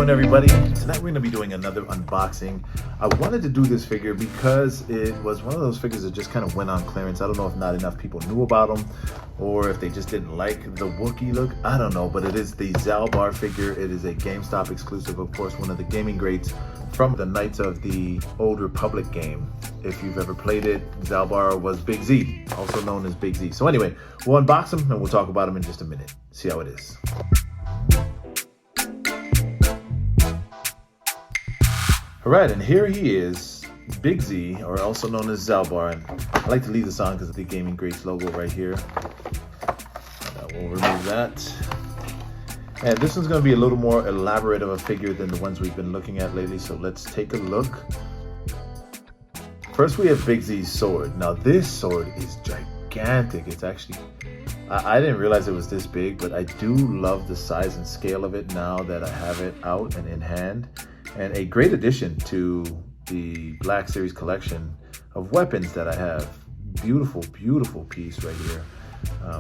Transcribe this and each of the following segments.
doing, everybody? Tonight we're going to be doing another unboxing. I wanted to do this figure because it was one of those figures that just kind of went on clearance. I don't know if not enough people knew about them or if they just didn't like the Wookiee look. I don't know, but it is the Zaalbar figure. It is a GameStop exclusive, of course, one of the gaming greats from the Knights of the Old Republic game. If you've ever played it, Zaalbar was Big Z, also known as Big Z. So anyway, we'll unbox him and we'll talk about him in just a minute. See how it is. All right, and here he is, Big Z, or also known as Zaalbar. And I like to leave this on because of the Gaming Greats logo right here. We'll remove that. And this one's going to be a little more elaborate of a figure than the ones we've been looking at lately, so let's take a look. First, we have Big Z's sword. Now, this sword is gigantic. It's actually, I didn't realize it was this big, but I do love the size and scale of it now that I have it out and in hand. And a great addition to the Black Series collection of weapons that I have. Beautiful, beautiful piece right here.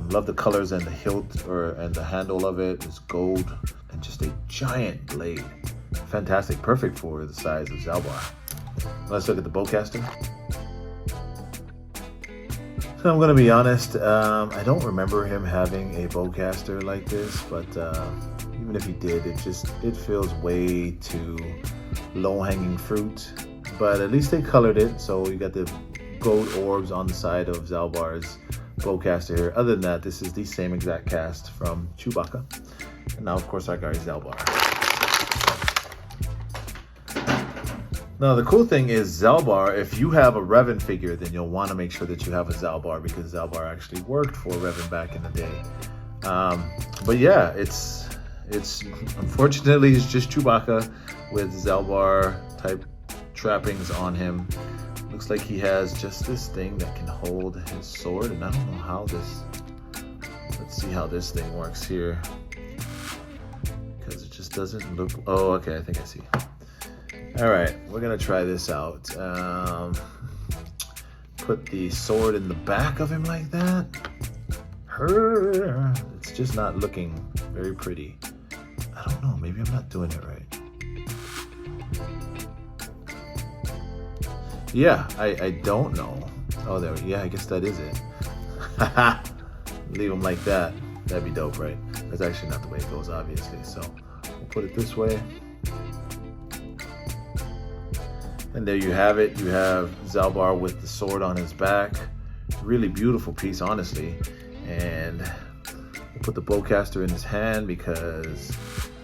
Love the colors and the hilt and the handle of it. It's gold and just a giant blade. Fantastic, perfect for the size of Zaalbar. Let's look at the bowcaster. So I'm gonna be honest, I don't remember him having a bowcaster like this, but even if he did, it feels way too low-hanging fruit. But at least they colored it, so you got the gold orbs on the side of Zaalbar's bowcaster here. Other than that, this is the same exact cast from Chewbacca. And now, of course, our guy is Zaalbar. Now, the cool thing is Zaalbar, if you have a Revan figure, then you'll want to make sure that you have a Zaalbar because Zaalbar actually worked for Revan back in the day. But yeah, it's unfortunately it's just Chewbacca with Zaalbar type trappings on him. Looks like he has just this thing that can hold his sword, and I don't know how this, let's see how this thing works here, because it just doesn't look, oh, okay, I think I see. All right, we're gonna try this out. Put the sword in the back of him like that. It's just not looking very pretty. I don't know, maybe I'm not doing it right. Yeah, I don't know. Oh, there, yeah, I guess that is it. Leave him like that. That'd be dope, right? That's actually not the way it goes, obviously. So we'll put it this way. And there you have it. You have Zaalbar with the sword on his back. Really beautiful piece, honestly. And we'll put the bowcaster in his hand because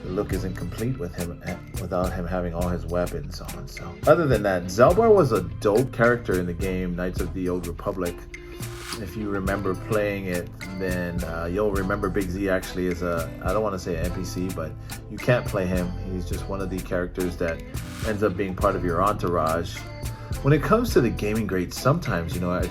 the look isn't complete with him without him having all his weapons on. So other than that, Zaalbar was a dope character in the game Knights of the Old Republic. If you remember playing it, then you'll remember Big Z actually is a, I don't want to say an NPC, but you can't play him. He's just one of the characters that ends up being part of your entourage. When it comes to the gaming greats, sometimes, you know, I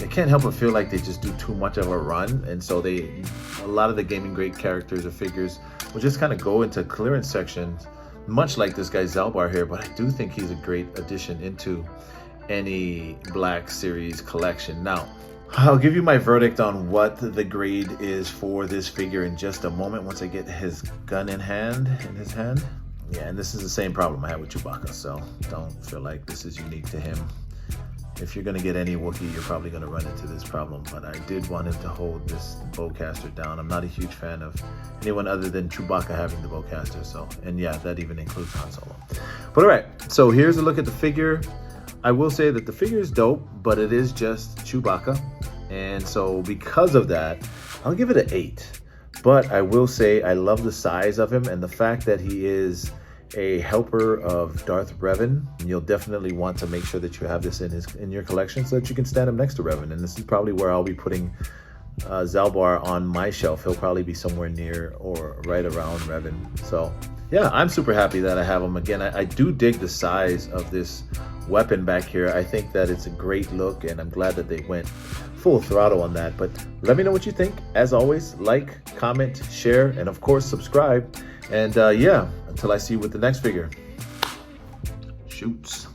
can't help but feel like they just do too much of a run, and so a lot of the gaming great characters or figures will just kind of go into clearance sections, much like this guy Zaalbar here. But I do think he's a great addition into any Black Series collection. Now, I'll give you my verdict on what the grade is for this figure in just a moment once I get his gun in his hand. Yeah, and this is the same problem I had with Chewbacca, so don't feel like this is unique to him. If you're going to get any Wookiee, you're probably going to run into this problem. But I did want him to hold this bowcaster down. I'm not a huge fan of anyone other than Chewbacca having the bowcaster. So, and yeah, that even includes Han Solo. But all right, so here's a look at the figure. I will say that the figure is dope, but it is just Chewbacca. And so because of that, I'll give it an 8. But I will say I love the size of him and the fact that he is a helper of Darth Revan. You'll definitely want to make sure that you have this in your collection so that you can stand him next to Revan. And this is probably where I'll be putting Zaalbar on my shelf. He'll probably be somewhere near or right around Revan. So yeah, I'm super happy that I have him. Again, I do dig the size of this weapon back here. I think that it's a great look, and I'm glad that they went full throttle on that. But let me know what you think. As always, like, comment, share, and of course subscribe. And yeah, until I see you with the next figure. Shoots.